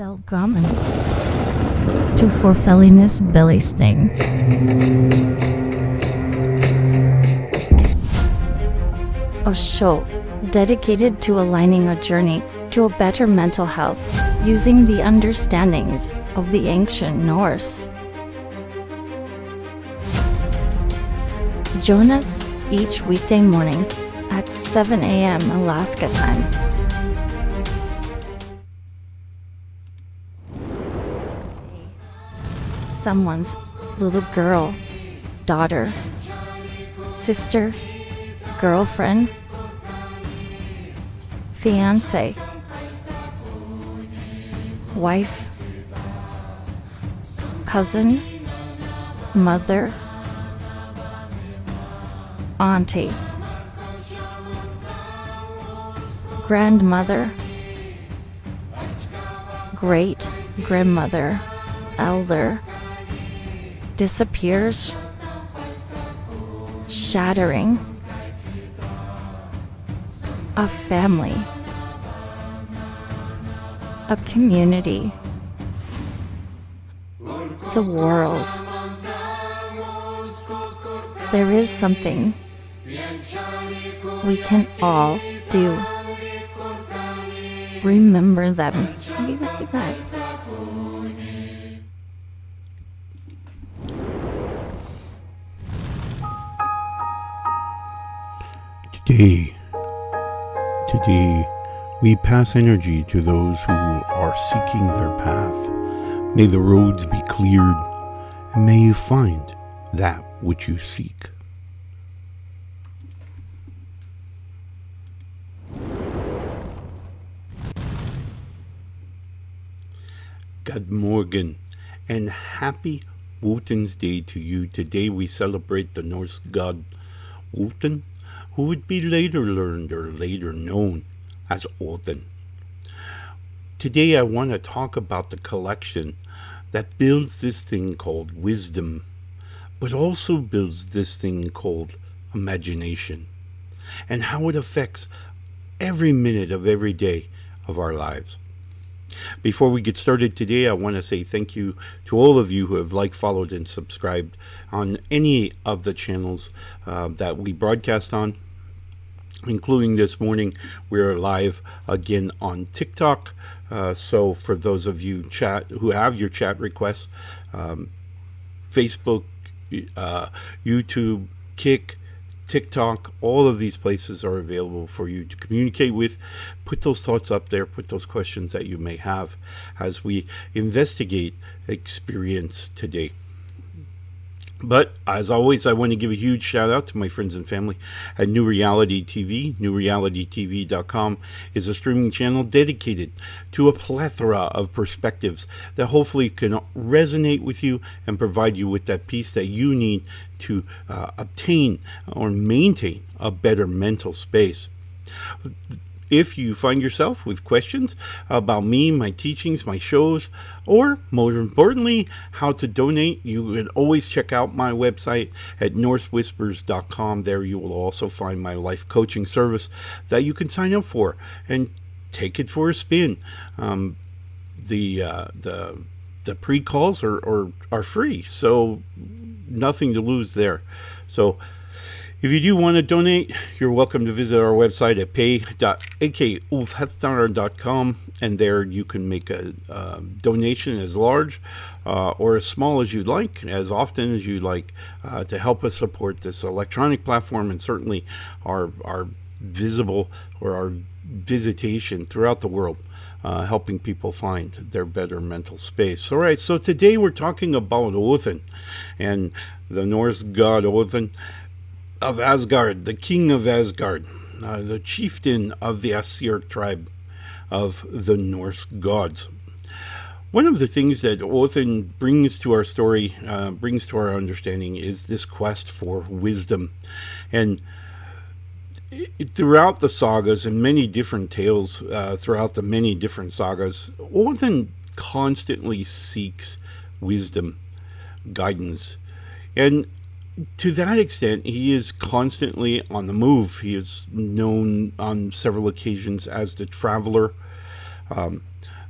Välkommen to Forfälliness Bellisting. A show dedicated to aligning a journey to a better mental health using the understandings of the ancient Norse. Join us each weekday morning at 7 a.m. Alaska time. Someone's little girl, daughter, sister, girlfriend, fiance, wife, cousin, mother, auntie, grandmother, great grandmother, elder, disappears, shattering, a family, a community, the world. There is something we can all do. Remember them. Like that. Today, we pass energy to those who are seeking their path. May the roads be cleared, and may you find that which you seek. Good morgen, and happy Wotan's Day to you. Today we celebrate the Norse god Wotan, who would be later learned or later known as Odin. Today I want to talk about the collection that builds this thing called wisdom, but also builds this thing called imagination, and how it affects every minute of every day of our lives. Before we get started today, I want to say thank you to all of you who have liked, followed, and subscribed on any of the channels that we broadcast on, including this morning. We're live again on TikTok. So for those of you who have your chat requests, Facebook, YouTube, Kick, TikTok, all of these places are available for you to communicate with. Put those thoughts up there, put those questions that you may have as we investigate experience today. But as always, I want to give a huge shout out to my friends and family at New Reality TV. newrealitytv.com is a streaming channel dedicated to a plethora of perspectives that hopefully can resonate with you and provide you with that peace that you need to obtain or maintain a better mental space. If you find yourself with questions about me, my teachings, my shows, or more importantly, how to donate, you can always check out my website at norsewhispers.com. There you will also find my life coaching service that you can sign up for and take it for a spin. The pre-calls are free, so nothing to lose there. So if you do want to donate, you're welcome to visit our website at pay.akulfhednar.com, and there you can make a donation as large or as small as you'd like, as often as you'd like, to help us support this electronic platform and certainly our visible or our visitation throughout the world, helping people find their better mental space. All right, so today we're talking about Odin and the Norse god Odin of Asgard, the king of Asgard, the chieftain of the Aesir tribe of the Norse gods. One of the things that Odin brings to our story, brings to our understanding, is this quest for wisdom. And throughout the sagas and many different tales, throughout the many different sagas, Odin constantly seeks wisdom, guidance, and to that extent, he is constantly on the move. He is known on several occasions as the traveler,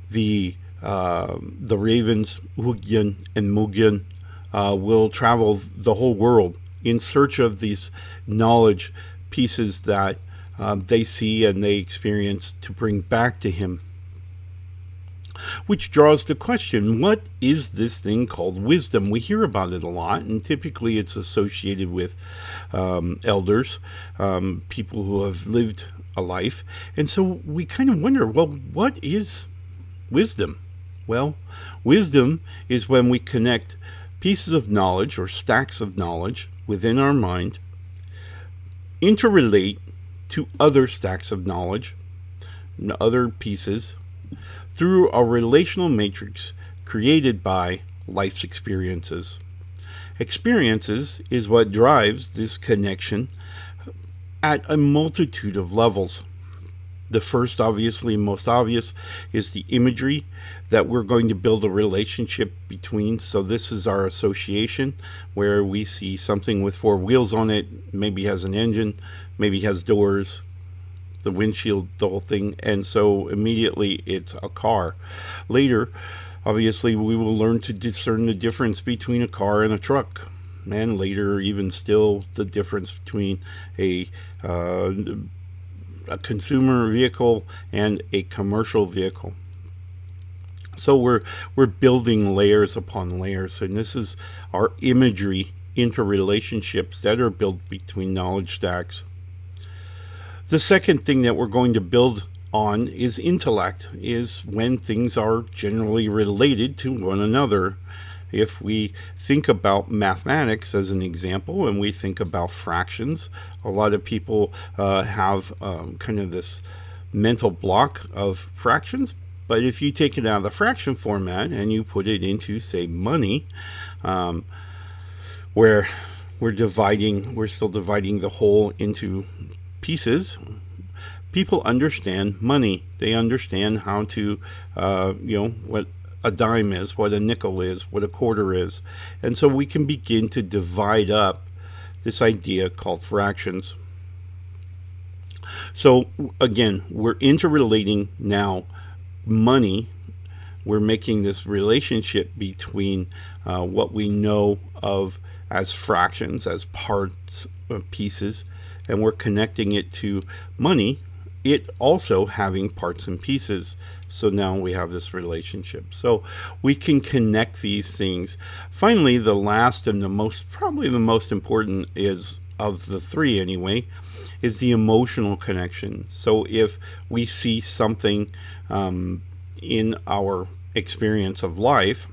the the ravens, Ugyen and Mugyen, will travel the whole world in search of these knowledge pieces that they see and they experience to bring back to him. Which draws the question, what is this thing called wisdom? We hear about it a lot, and typically it's associated with elders, people who have lived a life. And so we kind of wonder, well, what is wisdom? Well, wisdom is when we connect pieces of knowledge or stacks of knowledge within our mind, interrelate to other stacks of knowledge, other pieces, through a relational matrix created by life's experiences. Experiences is what drives this connection at a multitude of levels. The first, obviously, most obvious, is the imagery that we're going to build a relationship between. So this is our association, where we see something with four wheels on it, maybe has an engine, maybe has doors, the windshield, the whole thing, and so immediately it's a car. Later, obviously, we will learn to discern the difference between a car and a truck, and later, even still, the difference between a consumer vehicle and a commercial vehicle. So we're building layers upon layers, and this is our imagery interrelationships that are built between knowledge stacks. The second thing that we're going to build on is intellect, is when things are generally related to one another. If we think about mathematics as an example, and we think about fractions, a lot of people have kind of this mental block of fractions. But if you take it out of the fraction format and you put it into, say, money, where we're still dividing the whole into pieces, people understand money. They understand how to, what a dime is, what a nickel is, what a quarter is. And so we can begin to divide up this idea called fractions. So again, we're interrelating now money. We're making this relationship between what we know of as fractions, as parts, pieces, and we're connecting it to money, it also having parts and pieces. So now we have this relationship. So we can connect these things. Finally, the last and probably the most important is, of the three anyway, is the emotional connection. So if we see something in our experience of life,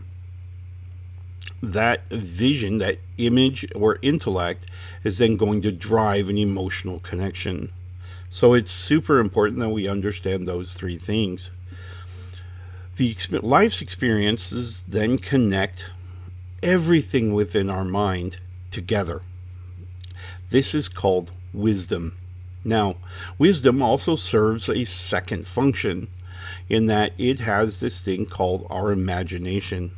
that vision, that image or intellect is then going to drive an emotional connection. So it's super important that we understand those three things. The life's experiences then connect everything within our mind together. This is called wisdom. Now, wisdom also serves a second function in that it has this thing called our imagination.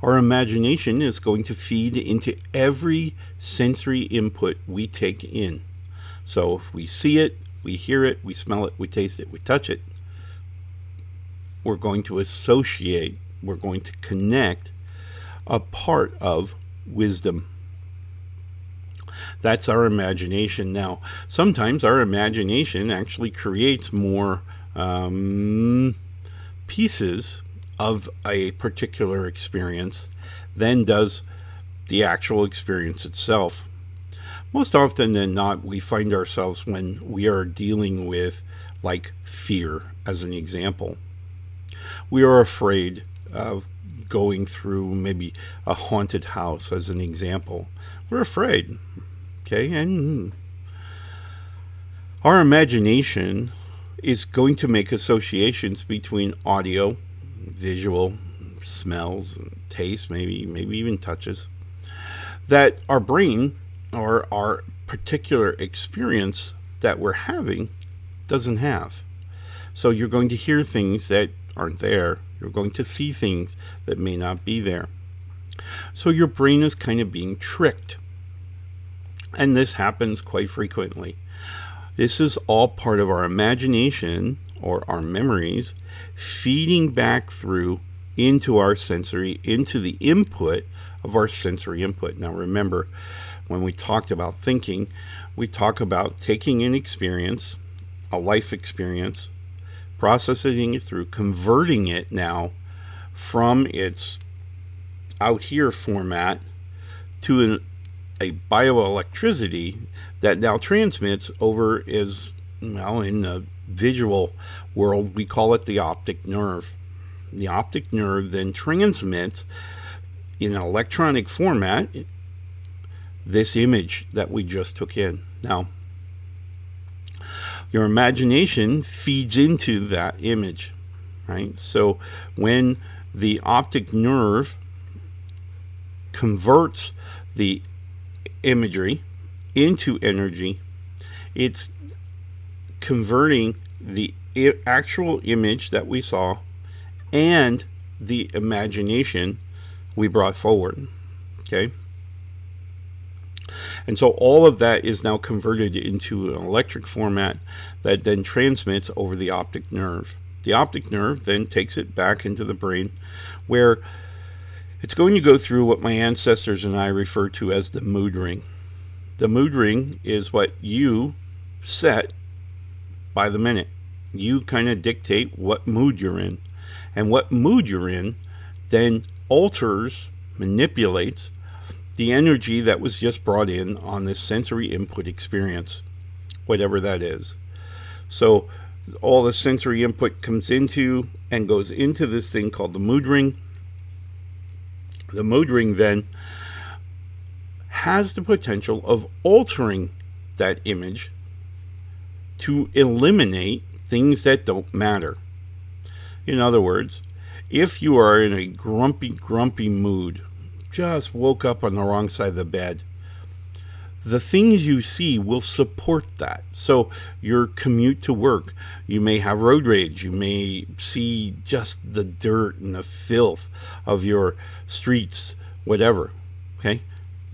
Our imagination is going to feed into every sensory input we take in. So if we see it, we hear it, we smell it, we taste it, we touch it, we're going to associate, we're going to connect a part of wisdom. That's our imagination. Now, sometimes our imagination actually creates more pieces of a particular experience than does the actual experience itself. Most often than not, we find ourselves when we are dealing with, like, fear, as an example. We are afraid of going through maybe a haunted house, as an example. We're afraid, okay? And our imagination is going to make associations between audio, visual, smells, taste, maybe even touches, that our brain or our particular experience that we're having doesn't have. So you're going to hear things that aren't there. You're going to see things that may not be there. So your brain is kind of being tricked. And this happens quite frequently. This is all part of our imagination or our memories feeding back through into our sensory, into the input of our sensory input. Now remember, when we talked about thinking, we talk about taking an experience, a life experience, processing it through, converting it now from its out here format to a bioelectricity that now transmits over as well in the visual world. We call it the optic nerve. The optic nerve then transmits in an electronic format this image that we just took in. Now, your imagination feeds into that image, right? So when the optic nerve converts the imagery into energy, it's converting the actual image that we saw and the imagination we brought forward. Okay? And so all of that is now converted into an electric format that then transmits over the optic nerve. The optic nerve then takes it back into the brain, where it's going to go through what my ancestors and I refer to as the mood ring. The mood ring is what you set by the minute. You kind of dictate what mood you're in. And what mood you're in then alters, manipulates the energy that was just brought in on this sensory input experience, whatever that is. So all the sensory input comes into and goes into this thing called the mood ring. The mood ring then has the potential of altering that image to eliminate things that don't matter. In other words, if you are in a grumpy mood, just woke up on the wrong side of the bed, the things you see will support that. So your commute to work, you may have road rage, you may see just the dirt and the filth of your streets, whatever. Okay?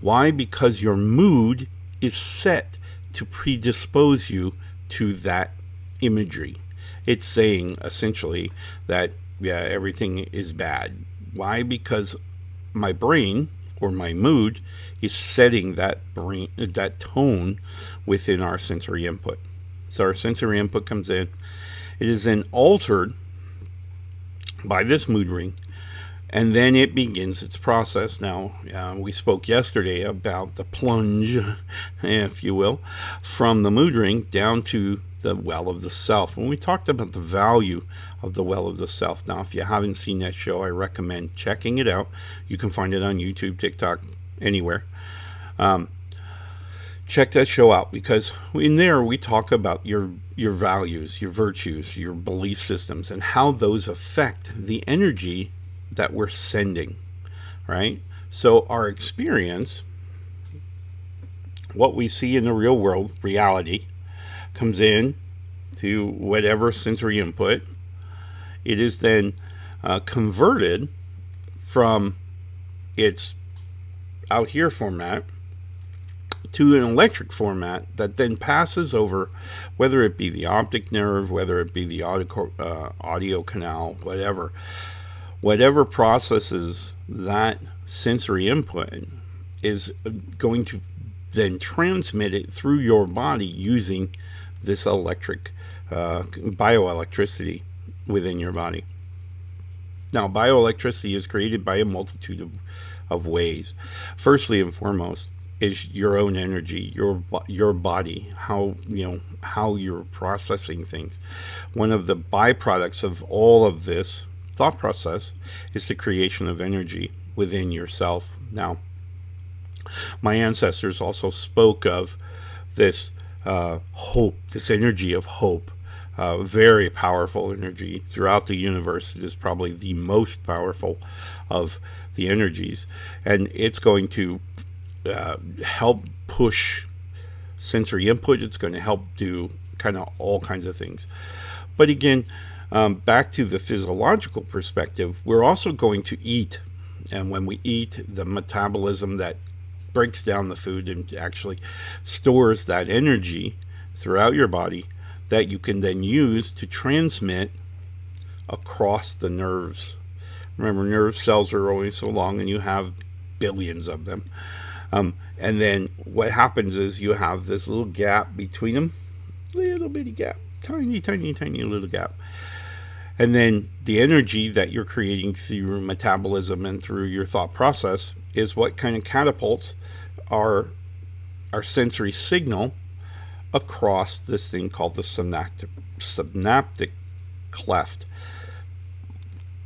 Why? Because your mood is set to predispose you to that imagery. It's saying essentially that, yeah, everything is bad. Why? Because my brain or my mood is setting that tone within our sensory input. So our sensory input comes in. It is then altered by this mood ring, and then it begins its process. Now, we spoke yesterday about the plunge, if you will, from the mood ring down to the well of the self. When we talked about the value of the well of the self. Now, if you haven't seen that show, I recommend checking it out. You can find it on YouTube, TikTok, anywhere. Check that show out, because in there we talk about your values, your virtues, your belief systems, and how those affect the energy that we're sending, right? So our experience, what we see in the real world, reality, comes in to whatever sensory input. It is then converted from its out here format to an electric format that then passes over, whether it be the optic nerve, whether it be the audio canal, whatever processes that sensory input is going to then transmit it through your body using this electric bioelectricity within your body. Now, bioelectricity is created by a multitude of ways. Firstly and foremost is your own energy, your body, how you're processing things. One of the byproducts of all of this thought process is the creation of energy within yourself. Now, my ancestors also spoke of this hope, this energy of hope, very powerful energy throughout the universe. It is probably the most powerful of the energies, and it's going to help push sensory input. It's going to help do kind of all kinds of things. But again, back to the physiological perspective, we're also going to eat, and when we eat, the metabolism that breaks down the food and actually stores that energy throughout your body that you can then use to transmit across the nerves. Remember, nerve cells are only so long, and you have billions of them. And then what happens is you have this little gap between them, little bitty gap, tiny, tiny, tiny little gap. And then the energy that you're creating through metabolism and through your thought process is what kind of catapults our sensory signal across this thing called the synaptic cleft.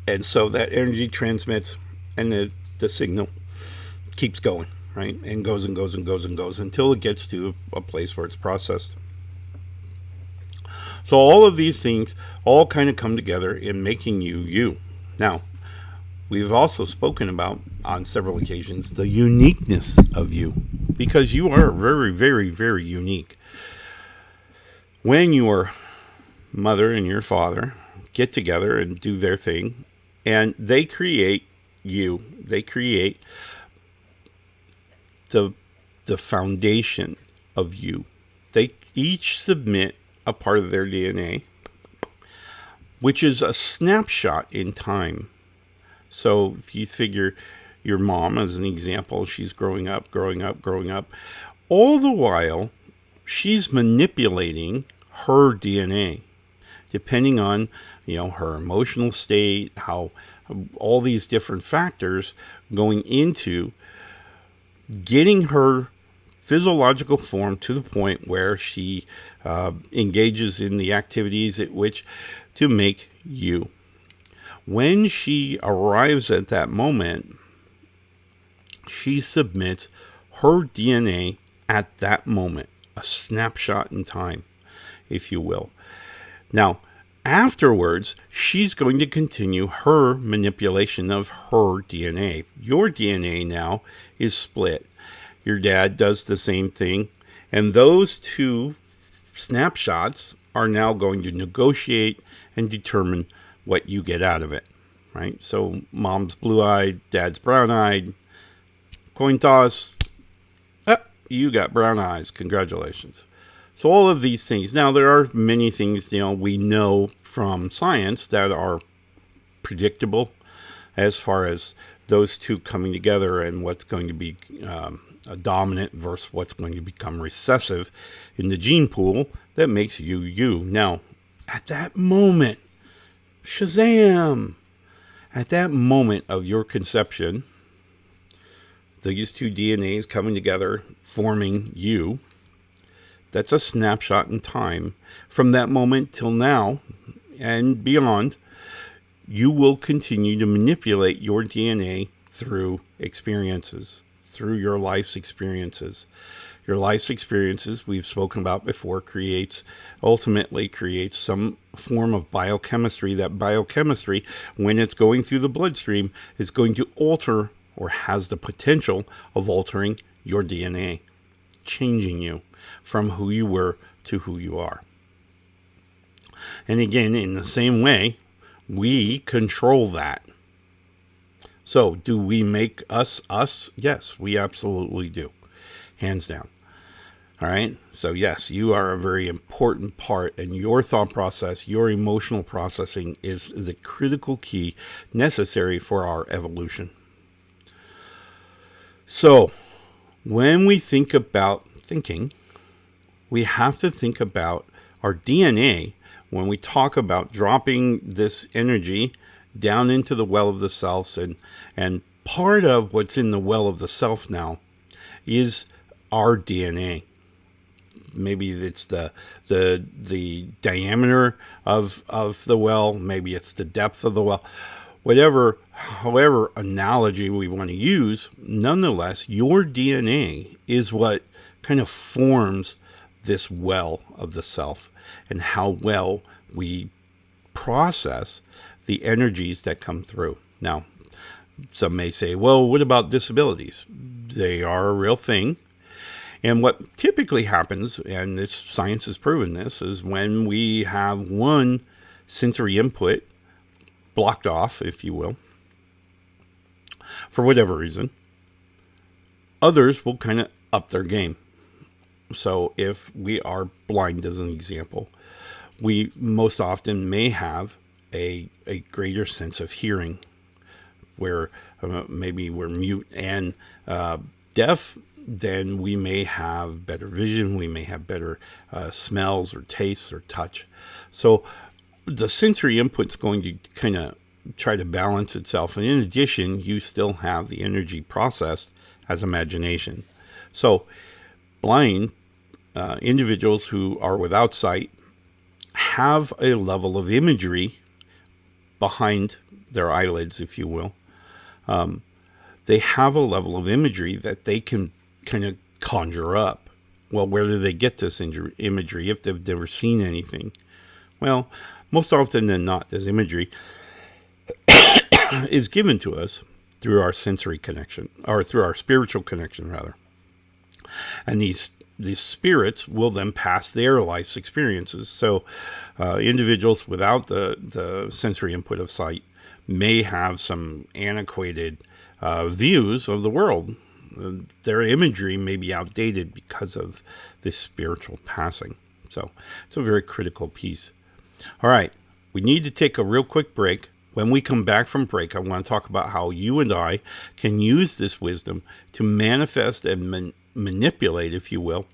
And so that energy transmits, and the signal keeps going, right? And goes and goes and goes and goes until it gets to a place where it's processed. So all of these things all kind of come together in making you you. Now, we've also spoken about on several occasions the uniqueness of you, because you are very, very, very unique. When your mother and your father get together and do their thing, and they create you, they create the foundation of you. They each submit a part of their DNA, which is a snapshot in time. So if you figure your mom as an example, she's growing up. All the while, she's manipulating her DNA, depending on, her emotional state, how all these different factors going into getting her physiological form to the point where she engages in the activities at which to make you. When she arrives at that moment, she submits her DNA at that moment, a snapshot in time, if you will. Now, afterwards, she's going to continue her manipulation of her DNA. Your DNA now is split. Your dad does the same thing, and those two snapshots are now going to negotiate and determine what you get out of it, right? So mom's blue-eyed, dad's brown-eyed, coin toss, you got brown eyes, congratulations. So all of these things. Now, there are many things, we know from science that are predictable as far as those two coming together and what's going to be a dominant versus what's going to become recessive in the gene pool that makes you you. Now, at that moment, Shazam! At that moment of your conception, these two DNAs coming together, forming you, that's a snapshot in time. From that moment till now and beyond, you will continue to manipulate your DNA through experiences, through your life's experiences. Your life's experiences, we've spoken about before, ultimately creates some form of biochemistry. That biochemistry, when it's going through the bloodstream, is going to alter, or has the potential of altering, your DNA, changing you from who you were to who you are. And again, in the same way, we control that. So, do we make us us? Yes, we absolutely do. Hands down. All right? So, yes, you are a very important part, and your thought process, your emotional processing is the critical key necessary for our evolution. So, when we think about thinking, we have to think about our DNA when we talk about dropping this energy down into the well of the selves, and part of what's in the well of the self now is our DNA. Maybe it's the diameter of the well, maybe it's the depth of the well. However analogy we want to use, nonetheless, your DNA is what kind of forms this well of the self, and how well we process the energies that come through. Now, some may say, well, what about disabilities? They are a real thing. And what typically happens, and this science has proven this, is when we have one sensory input blocked off, if you will, for whatever reason, others will kind of up their game. So if we are blind, as an example, we most often may have a greater sense of hearing. where maybe we're mute and deaf, then we may have better vision, we may have better smells or tastes or touch. So the sensory input's going to kind of try to balance itself. And in addition, you still have the energy processed as imagination. So blind individuals who are without sight have a level of imagery behind their eyelids, if you will. They have a level of imagery that they can kind of conjure up. Well, where do they get this imagery if they've never seen anything? Well, most often than not, this imagery is given to us through our sensory connection, or through our spiritual connection, rather. And these spirits will then pass their life's experiences. So individuals without the sensory input of sight may have some antiquated views of the world. Their imagery may be outdated because of this spiritual passing. So it's a very critical piece. All right, we need to take a real quick break. When we come back from break, I want to talk about how you and I can use this wisdom to manifest and manipulate, if you will,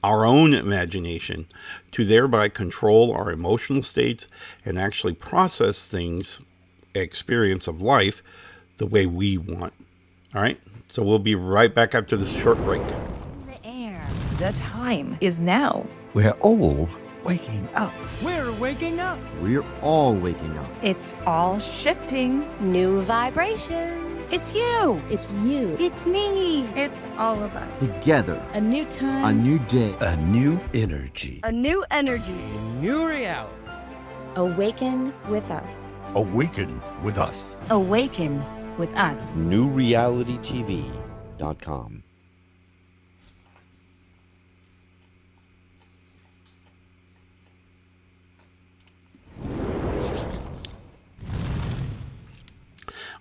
our own imagination to thereby control our emotional states and actually process things, experience of life, the way we want. All right, so we'll be right back after this short break. The air. The time is now. We're all waking up. We're waking up. We're all waking up. It's all shifting. New vibrations. It's you. It's you. It's me. It's all of us. Together. A new time. A new day. A new energy. A new energy. New reality. Awaken with us. Awaken with us. Awaken with us. newrealitytv.com.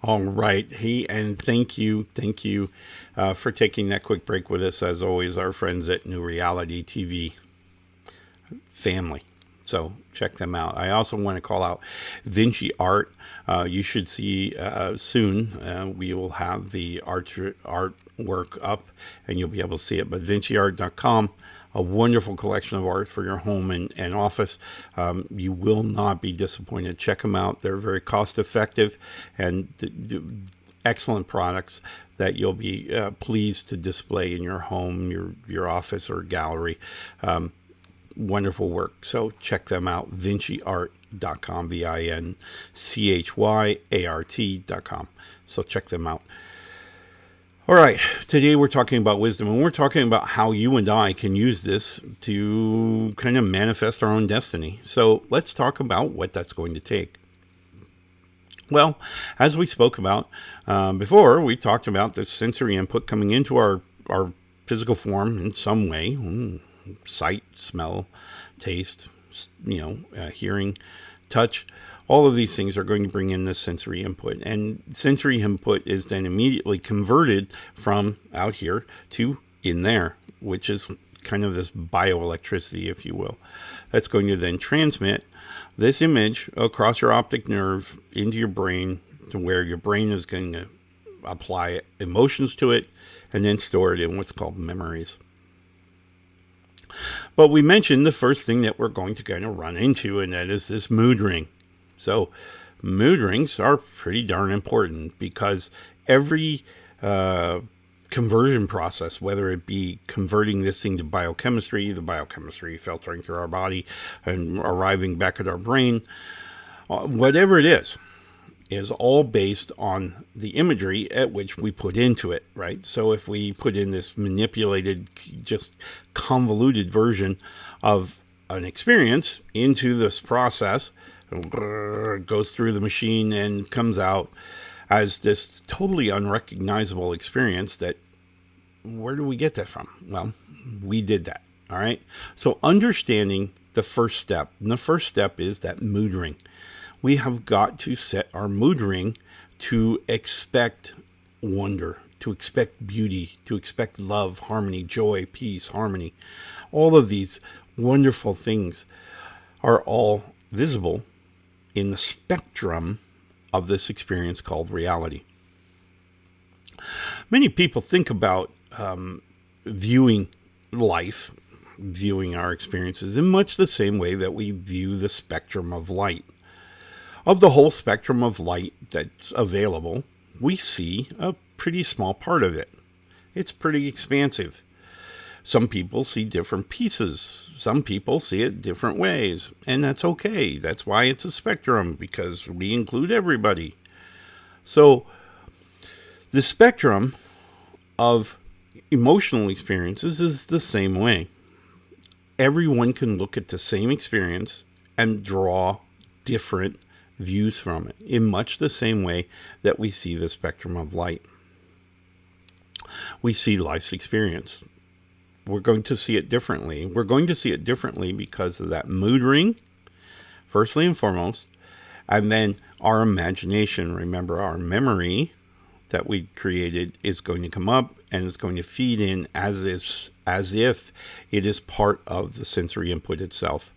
All right. Hey, and thank you for taking that quick break with us. As always, our friends at New Reality TV family. So check them out. I also want to call out Vinci Art. You should see soon. We will have the artwork up, and you'll be able to see it. But VinciArt.com. A wonderful collection of art for your home and office. You will not be disappointed. Check them out. They're very cost effective and excellent products that you'll be pleased to display in your home, your office, or gallery. Wonderful work. So check them out. VinciArt.com, VinciArt.com. So check them out. All right, today we're talking about wisdom, and we're talking about how you and I can use this to kind of manifest our own destiny. So let's talk about what that's going to take. Well, as we spoke about before, we talked about the sensory input coming into our physical form in some way. Sight, smell, taste, hearing, touch. All of these things are going to bring in this sensory input, and sensory input is then immediately converted from out here to in there, which is kind of this bioelectricity, if you will. That's going to then transmit this image across your optic nerve into your brain, to where your brain is going to apply emotions to it and then store it in what's called memories. But we mentioned the first thing that we're going to kind of run into, and that is this mood ring. So mood rings are pretty darn important, because every conversion process, whether it be converting this thing to biochemistry, the biochemistry filtering through our body and arriving back at our brain, whatever it is all based on the imagery at which we put into it, right? So if we put in this manipulated, just convoluted version of an experience into this process, it goes through the machine and comes out as this totally unrecognizable experience, that where do we get that from? Well, we did that. All right. So understanding the first step, and the first step is that mood ring. We have got to set our mood ring to expect wonder, to expect beauty, to expect love, harmony, joy, peace, harmony. All of these wonderful things are all visible in the spectrum of this experience called reality. Many people think about viewing life, viewing our experiences in much the same way that we view the spectrum of light. Of the whole spectrum of light that's available, we see a pretty small part of it. It's pretty expansive. Some people see different pieces. Some people see it different ways. And that's okay. That's why it's a spectrum, because we include everybody. So the spectrum of emotional experiences is the same way. Everyone can look at the same experience and draw different views from it in much the same way that we see the spectrum of light. We see life's experience. We're going to see it differently. We're going to see it differently because of that mood ring, firstly and foremost, and then our imagination. Remember, our memory that we created is going to come up and is going to feed in as if it is part of the sensory input itself.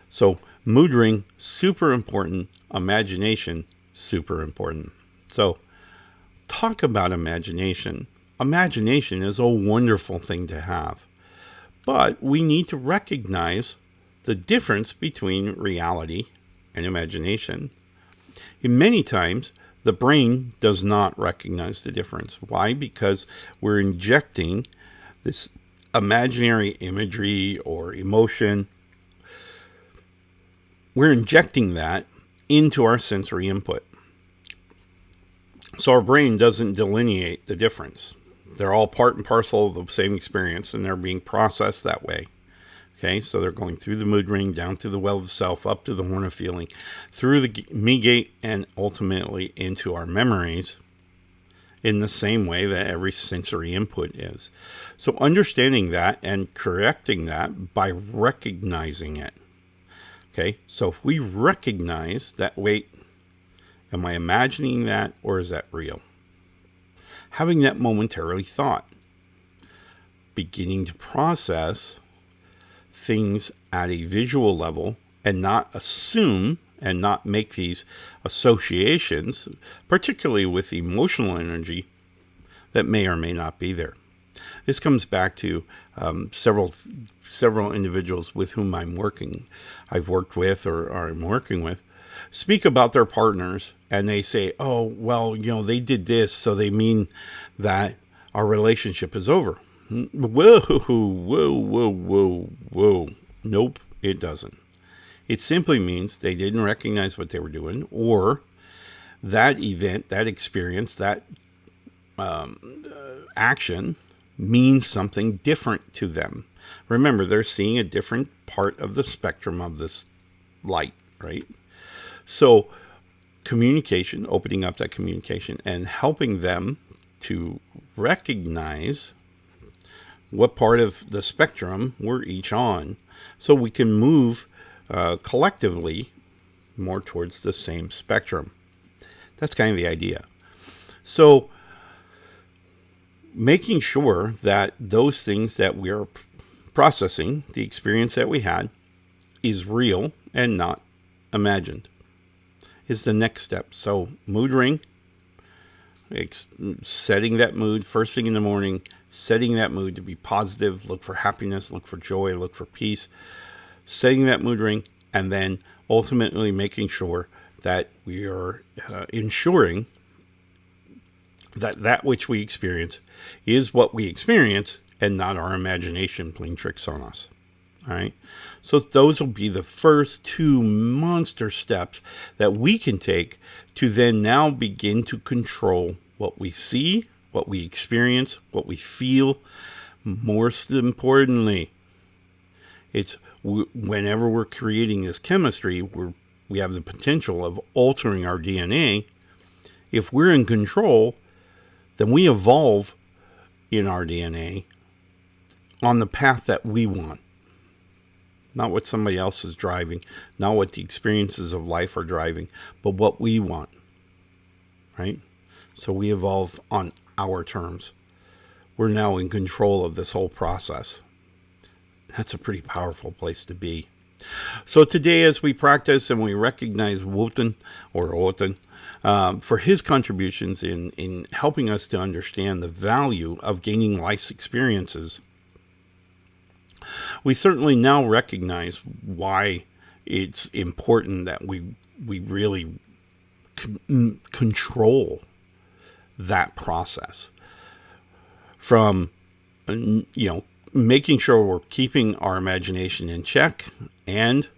So mood ring, super important. Imagination, super important. So talk about imagination. Imagination is a wonderful thing to have. But we need to recognize the difference between reality and imagination. And many times, the brain does not recognize the difference. Why? Because we're injecting this imaginary imagery or emotion. We're injecting that into our sensory input. So our brain doesn't delineate the difference. They're all part and parcel of the same experience, and they're being processed that way. Okay, so they're going through the mood ring, down through the well of self, up to the horn of feeling, through the me gate, and ultimately into our memories in the same way that every sensory input is. So understanding that and correcting that by recognizing it. Okay, so if we recognize that, wait, am I imagining that or is that real? Having that momentarily thought, beginning to process things at a visual level and not assume and not make these associations, particularly with emotional energy that may or may not be there. This comes back to several individuals with whom I've worked with or I'm working with, speak about their partners and they say, oh, well, they did this, so they mean that our relationship is over. Whoa. Nope, it doesn't. It simply means they didn't recognize what they were doing, or that event, that experience, that action means something different to them. Remember, they're seeing a different part of the spectrum of this light, right? So communication, opening up that communication and helping them to recognize what part of the spectrum we're each on, so we can move collectively more towards the same spectrum. That's kind of the idea. So making sure that those things that we are processing, the experience that we had, is real and not imagined, is the next step. So mood ring, setting that mood first thing in the morning, setting that mood to be positive, look for happiness, look for joy, look for peace, setting that mood ring, and then ultimately making sure that we are ensuring that that which we experience is what we experience and not our imagination playing tricks on us. All right. So those will be the first two monster steps that we can take to then now begin to control what we see, what we experience, what we feel. Most importantly, it's whenever we're creating this chemistry, we have the potential of altering our DNA. If we're in control, then we evolve in our DNA on the path that we want. Not what somebody else is driving, not what the experiences of life are driving, but what we want, right? So we evolve on our terms. We're now in control of this whole process. That's a pretty powerful place to be. So today, as we practice and we recognize Wotan, for his contributions in helping us to understand the value of gaining life's experiences, we certainly now recognize why it's important that we really control that process, from making sure we're keeping our imagination in check, and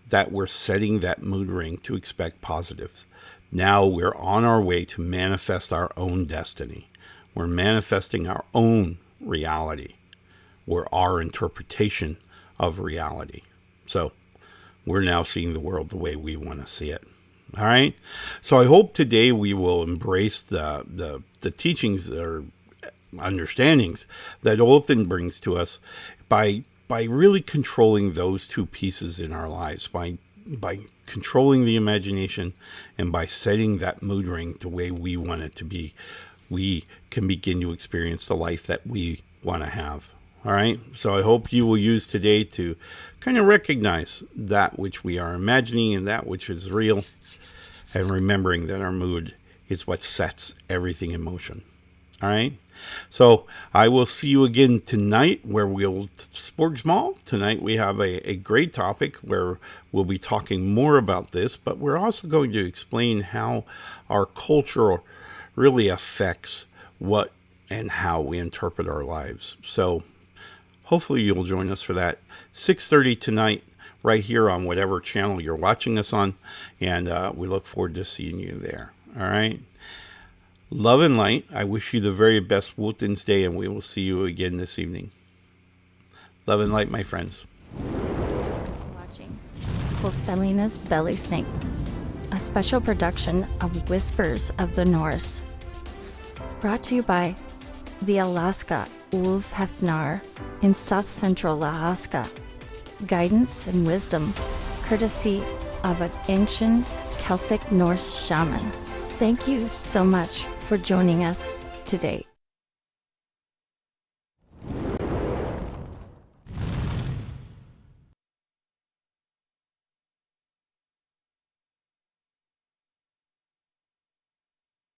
that we're setting that mood ring to expect positives. Now we're on our way to manifest our own destiny. We're manifesting our own reality, or our interpretation of reality. So we're now seeing the world the way we want to see it. All right. So I hope today we will embrace the teachings or understandings that Olthin brings to us by really controlling those two pieces in our lives, by controlling the imagination and by setting that mood ring the way we want it to be. We can begin to experience the life that we want to have. All right. So I hope you will use today to kind of recognize that which we are imagining and that which is real, and remembering that our mood is what sets everything in motion. All right. So I will see you again tonight, where we'll spork small. Tonight we have a great topic where we'll be talking more about this, but we're also going to explain how our culture really affects what and how we interpret our lives. So hopefully you'll join us for that 6:30 tonight, right here on whatever channel you're watching us on. And we look forward to seeing you there. All right. Love and light. I wish you the very best Wotan's Day, and we will see you again this evening. Love and light, my friends. Watching Ulfhednar's Belly Snake, a special production of Whispers of the Norse. Brought to you by the Alaska ulfhednar in South Central Alaska. Guidance and wisdom, courtesy of an ancient Celtic Norse shaman. Thank you so much for joining us today.